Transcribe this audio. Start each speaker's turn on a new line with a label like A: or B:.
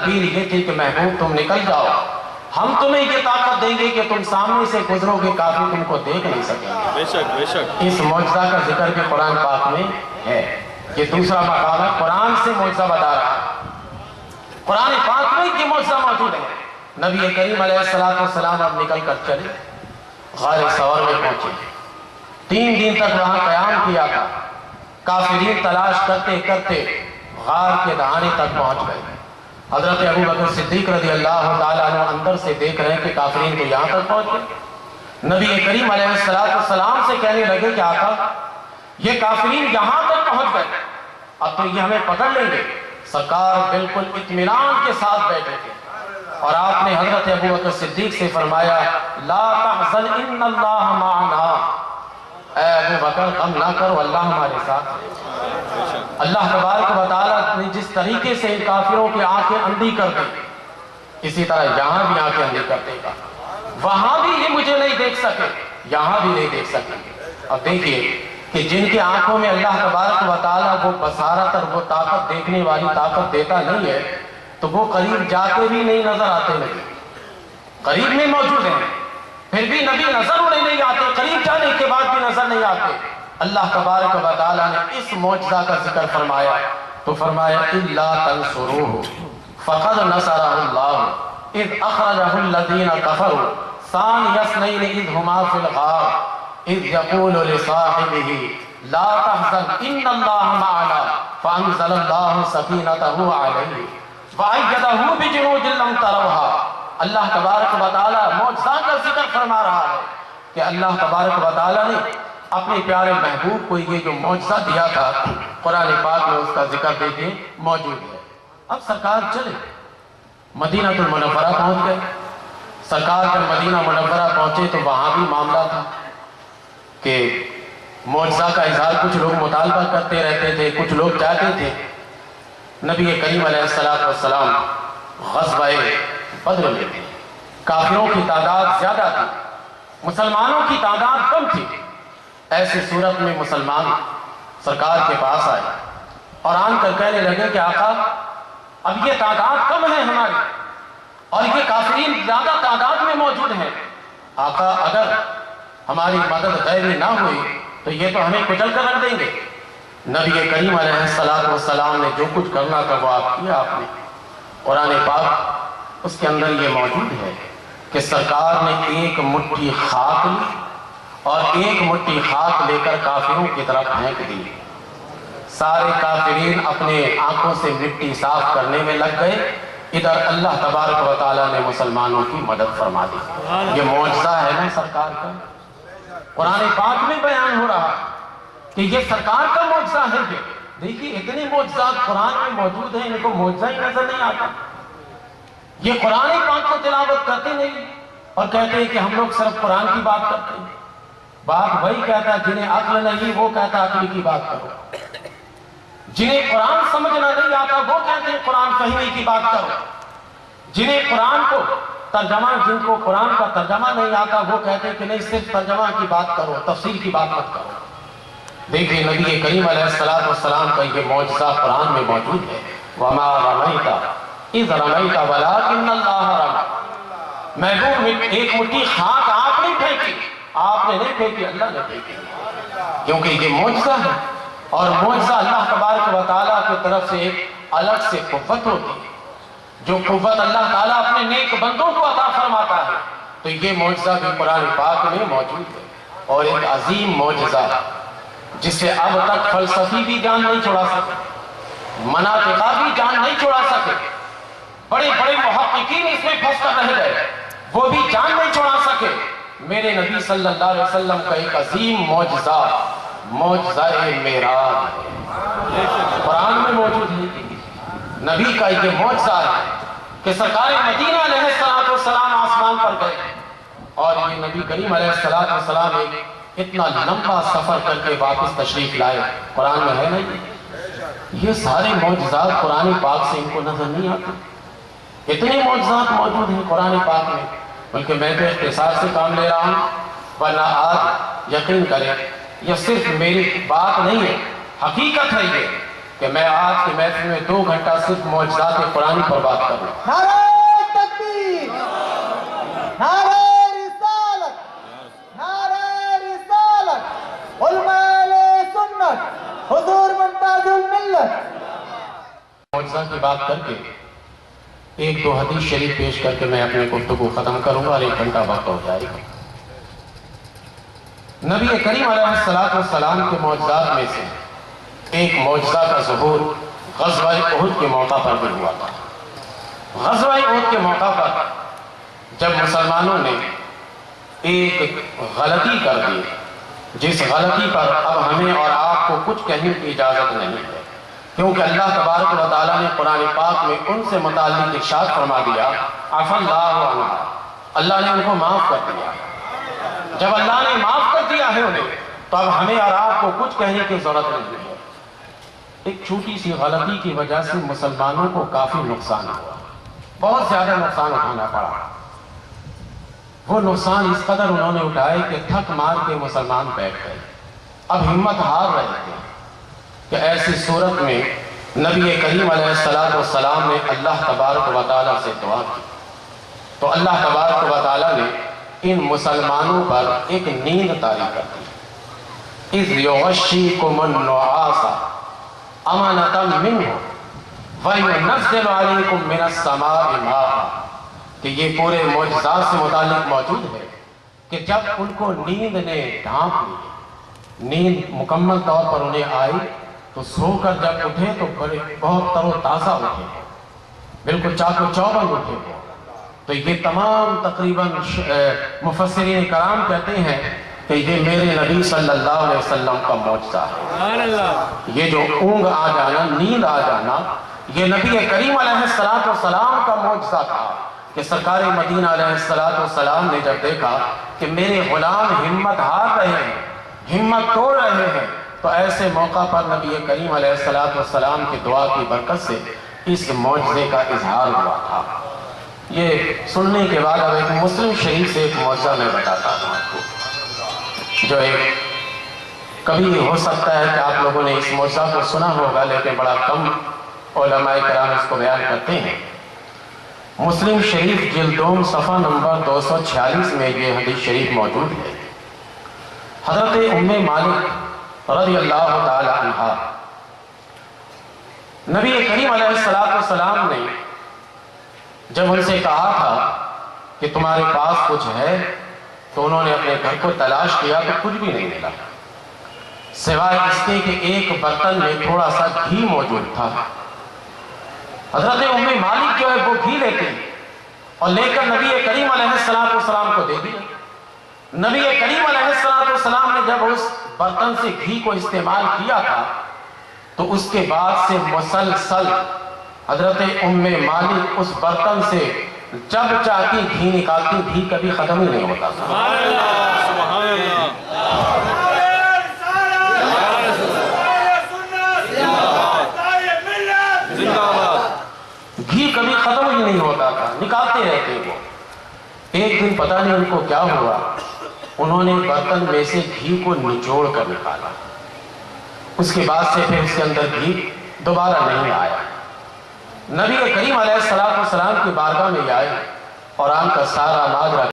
A: تدبیر یہ تھی کہ محبوب تم نکل جاؤ، ہم تمہیں یہ طاقت دیں گے کہ تم سامنے سے گزرو گے، کافی تم کو دیکھ نہیں سکیں گے۔
B: بے شک بے شک۔
A: اس معجزہ کا ذکر بھی قرآن پاک میں ہے۔ یہ دوسرا مقام ہے، قرآن سے معجزہ بتا رہا ہے، قرآن پاک میں یہ معجزہ موجود ہے۔ نبی کریم علیہ السلام اب نکل کر چلے، غار ثور میں پہنچے، 3 دن تک وہاں قیام کیا تھا۔ کافرین تلاش کرتے کرتے غار کے دہانے تک پہنچ گئے۔ حضرت ابو بکر صدیق رضی اللہ تعالیٰ عنہ اندر سے دیکھ رہے ہیں کہ کافرین تو یہاں تک پہنچ گئے۔ نبی کریم علیہ السلام سے کہنے لگے کہ آقا یہ کافرین یہاں تک پہنچ گئے، اب تو یہ ہمیں پکڑ لیں گے۔ سرکار بالکل اطمینان کے ساتھ بیٹھے تھے، اور آپ نے حضرت ابو بکر صدیق سے فرمایا لا تحزن ان اللہ معنا، اے ابو بکر غم نہ کرو، اللہ ہمارے ساتھ ہے۔ اللہ تبارک و تعالیٰ نے جس طریقے سے ان کافروں کی آنکھیں اندھی کر دی، اسی طرح یہاں بھی آنکھیں اندھی کر دے گا۔ وہاں بھی یہ مجھے نہیں دیکھ سکے، یہاں بھی نہیں دیکھ سکیں گے۔ اب دیکھیے کہ جن کی آنکھوں میں اللہ تبارک و تعالیٰ وہ بصارت اور وہ طاقت، دیکھنے والی طاقت دیتا نہیں ہے، تو وہ قریب جاتے بھی نہیں نظر آتے نہیں، قریب میں موجود ہیں پھر بھی نبی نظر انہیں نہیں آتے، قریب جانے کے بعد بھی نظر نہیں آتے۔ اللہ تبارک و تعالیٰ نے اس معجزہ کا ذکر فرمایا تو فرمایا اِلَّا تَنْصُرُوهُ فَقَدْ نَصَرَهُ اللَّهُ اِذْ أَخْرَجَهُ الَّذِينَ كَفَرُوا ثَانِيَ اثْنَيْنِ إِذْ هُمَا فِي الْغَارِ اِذْ يَقُولُ لِصَاحِبِهِ لَا تَحْزَنْ إِنَّ اللَّهَ مَعَنَا فَأَنزَلَ اللَّهُ سَكِينَتَهُ عَلَيْهِ وَأَيَّدَهُ بِجُنُودٍ لَّمْ تَرَوْهَا۔ اللہ تبارک و تعالیٰ معجزہ کا ذکر فرما رہا ہے کہ اللہ تبارک و تعالیٰ نے اپنے پیارے محبوب کو یہ جو معجزہ دیا تھا، قرآن پاک میں اس کا ذکر دیکھیں موجود ہے۔ اب سرکار چلے، مدینہ المنورہ پہنچ گئے۔ سرکار جب مدینہ منورہ پہنچے تو وہاں بھی معاملہ تھا کہ معجزہ کا اظہار کچھ لوگ مطالبہ کرتے رہتے تھے، کچھ لوگ چاہتے تھے۔ نبی کریم علیہ السلام غزوہ بدر میں تھے، کافروں کی تعداد زیادہ تھی، مسلمانوں کی تعداد کم تھی۔ ایسی صورت میں مسلمان سرکار کے پاس آئے اور آن کر کہنے لگے کہ آقا اب یہ تعداد کم ہے ہماری اور یہ کافرین زیادہ تعداد میں موجود ہیں، آقا اگر ہماری مدد غیبی نہ ہوئی تو یہ تو ہمیں کچل کر رکھ دیں گے۔ نبی کریم علیہ السلام نے جو کچھ کرنا تھا وہ آپ کیا آپ نے۔ قرآن پاک اس کے اندر یہ موجود ہے کہ سرکار نے ایک مٹھی خاک لی اور ایک مٹھی خاک لے کر کافروں کی طرف پھینک دی۔ سارے کافرین اپنے آنکھوں سے مٹی صاف کرنے میں لگ گئے، ادھر اللہ تبارک و تعالیٰ نے مسلمانوں کی مدد فرما دی۔ یہ معجزہ ہے نا سرکار کا، قرآن پاک میں بیان ہو رہا کہ یہ سرکار کا معجزہ ہے۔ یہ دیکھیے اتنے معجزات قرآن میں موجود ہیں، ان کو معجزہ ہی نظر نہیں آتا۔ یہ قرآن پاک کو تلاوت کرتے نہیں اور کہتے ہیں کہ ہم لوگ صرف قرآن کی بات کرتے ہیں۔ بات وہی کہتا ہے جنہیں عقل نہیں، وہ کہتا عقل کی بات کرو۔ جنہیں قرآن سمجھنا نہیں آتا وہ کہتے ہیں قرآن فہمی کی بات کرو۔ جنہیں قرآن کو ترجمہ، جن کو قرآن کا ترجمہ نہیں آتا وہ کہتے ہیں کہ نہیں صرف ترجمہ کی بات کرو، تفسیر کی بات مت کرو۔ دیکھیں نبی کریم علیہ السلام کا یہ معجزہ قرآن میں موجود ہے۔ وَمَا رَمَيْتَ اِذْ رَمَيْتَ وَلَٰكِنَّ اللَّهَ رَمَىٰ۔ محبوب ایک مٹھی خاک آپ نے پھینکی، آپ نے نہیں پھینکی، اللہ نے پھینکی، کیونکہ یہ معجزہ ہے اور معجزہ اللہ تبارک و تعالیٰ کی طرف سے ایک الگ سے قوت ہوتی ہے، جو قوت اللہ تعالیٰ اپنے نیک بندوں کو عطا فرماتا ہے۔ تو یہ معجزہ بھی قرآن پاک میں موجود ہے اور ایک عظیم معجزہ جس سے اب تک فلسفی بھی جان نہیں چھڑا سکے، مناطقہ بھی جان نہیں چھڑا سکے، بڑے بڑے محققین اس میں پھنس کر رہ گئے، وہ بھی جان نہیں چھڑا سکے۔ میرے نبی صلی اللہ علیہ وسلم کا ایک عظیم معجزہ، معجزہ معراج قرآن میں موجود ہے۔ نبی کا یہ معجزہ ہے کہ سرکار مدینہ علیہ السلام آسمان پر گئے اور یہ نبی کریم علیہ السلام ایک اتنا لمبا سفر کر کے واپس تشریف لائے۔ قرآن میں ہے نہیں، یہ سارے معجزات قرآن پاک سے ان کو نظر نہیں آتے۔ اتنے معجزات موجود ہیں قرآن پاک میں، بلکہ میں تو اختصار سے کام لے رہا ہوں، ورنہ آج یقین کریں یہ صرف میری بات نہیں ہے، حقیقت ہے یہ کہ میں آج کی محفل میں 2 گھنٹہ صرف معجزات قرآن پر بات کروں۔
B: نعرہ تکبیر، نعرہ رسالت، نعرہ رسالت، علماء سنت، حضور ممتاز الملت۔
A: معجزہ کی بات کر کے 1-2 حدیث شریف پیش کر کے میں اپنے گفتگو ختم کروں گا اور 1 گھنٹہ وقت ہو جائے گا۔ نبی کریم علیہ السلام کے معجزات میں سے ایک معجزہ کا ظہور غزوہ احد کے موقع پر بھی ہوا تھا۔ غزوہ احد کے موقع پر جب مسلمانوں نے ایک غلطی کر دی، جس غلطی پر اب ہمیں اور آپ کو کچھ کہنے کی اجازت نہیں ہے، کیونکہ اللہ تبارک و تعالیٰ نے قرآن پاک میں ان سے متعلق ارشاد فرما دیا، عفا اللہ عنہ، اللہ نے ان کو معاف کر دیا۔ جب اللہ نے معاف کر دیا ہے انہیں، تو اب ہمیں اور آپ کو کچھ کہنے کی ضرورت نہیں ہے۔ ایک چھوٹی سی غلطی کی وجہ سے مسلمانوں کو کافی نقصان ہوا، بہت زیادہ نقصان اٹھانا پڑا۔ وہ نقصان اس قدر انہوں نے اٹھائے کہ تھک مار کے مسلمان بیٹھ گئے، اب ہمت ہار رہے تھے کہ ایسی صورت میں نبی کریم علیہ السلام نے اللہ تبارک و تعالیٰ سے دعا کی، تو اللہ تبارک و تعالیٰ نے ان مسلمانوں پر ایک نیند طاری کر دی۔ اِذْ يُغَشِّيكُمُ النُّعَاسَ أَمَنَةً مِّنْهُ وَيُنَزِّلُ عَلَيْكُم مِّنَ السَّمَاءِ مَاءً، کہ یہ پورے معجزات سے متعلق موجود ہے کہ جب ان کو نیند نے ڈھانپ لی، نیند مکمل طور پر انہیں آئی، تو سو کر جب اٹھے تو بہت تر و تازہ اٹھے، بالکل چاق و چوبند اٹھے۔ تو یہ تمام تقریباً مفسرین کرام کہتے ہیں کہ یہ میرے نبی صلی اللہ علیہ وسلم کا معجزہ ہے۔ یہ جو اونگ آ جانا، نیند آ جانا، یہ نبی کریم علیہ السلام کا معجزہ تھا کہ سرکار مدینہ علیہ السلام نے جب دیکھا کہ میرے غلام ہمت ہار رہے ہیں، ہمت توڑ رہے ہیں، تو ایسے موقع پر نبی کریم علیہ السلام کی دعا کی برکت سے اس معجزے کا اظہار ہوا تھا۔ یہ سننے کے بعد اب ایک مسلم شریف سے ایک معجزہ میں بتاتا ہوں آپ کو، جو ایک کبھی ہو سکتا ہے کہ آپ لوگوں نے اس معجزہ کو سنا ہوگا، لیکن بڑا کم علماء کرام اس کو بیان کرتے ہیں۔ مسلم شریف جلدوم صفحہ نمبر 246 میں یہ حدیث شریف موجود ہے۔ حضرت ام مالک رضی اللہ تعالی عنہ، نبی کریم علیہ السلام نے جب ان سے کہا تھا کہ تمہارے پاس کچھ ہے، تو انہوں نے اپنے گھر کو تلاش کیا تو کچھ بھی نہیں ملا، سوائے اس کے کہ ایک برتن میں تھوڑا سا گھی موجود تھا۔ حضرت ام مالک جو ہے وہ گھی لیتے اور لے کر نبی کریم علیہ السلام کو دے دیا۔ نبی کریم علیہ السلام نے جب اس برتن سے گھی کو استعمال کیا تھا، تو اس کے بعد سے مسلسل حضرت ام مالک اس برتن سے جب چاہتی گھی نکالتی، گھی کبھی ختم ہی نہیں ہوتا تھا۔ گھی کبھی ختم ہی نہیں ہوتا تھا، نکالتے رہتے وہ۔ ایک دن پتہ نہیں ان کو کیا ہوا، انہوں نے برتن میں سے گھی کو نچوڑ کر نکالا، اس کے بعد سے پھر اس کے اندر گھی دوبارہ نہیں آیا۔ نبی کریم علیہ السلام کی بارگاہ میں آئے اور آن کا سارا ماجرا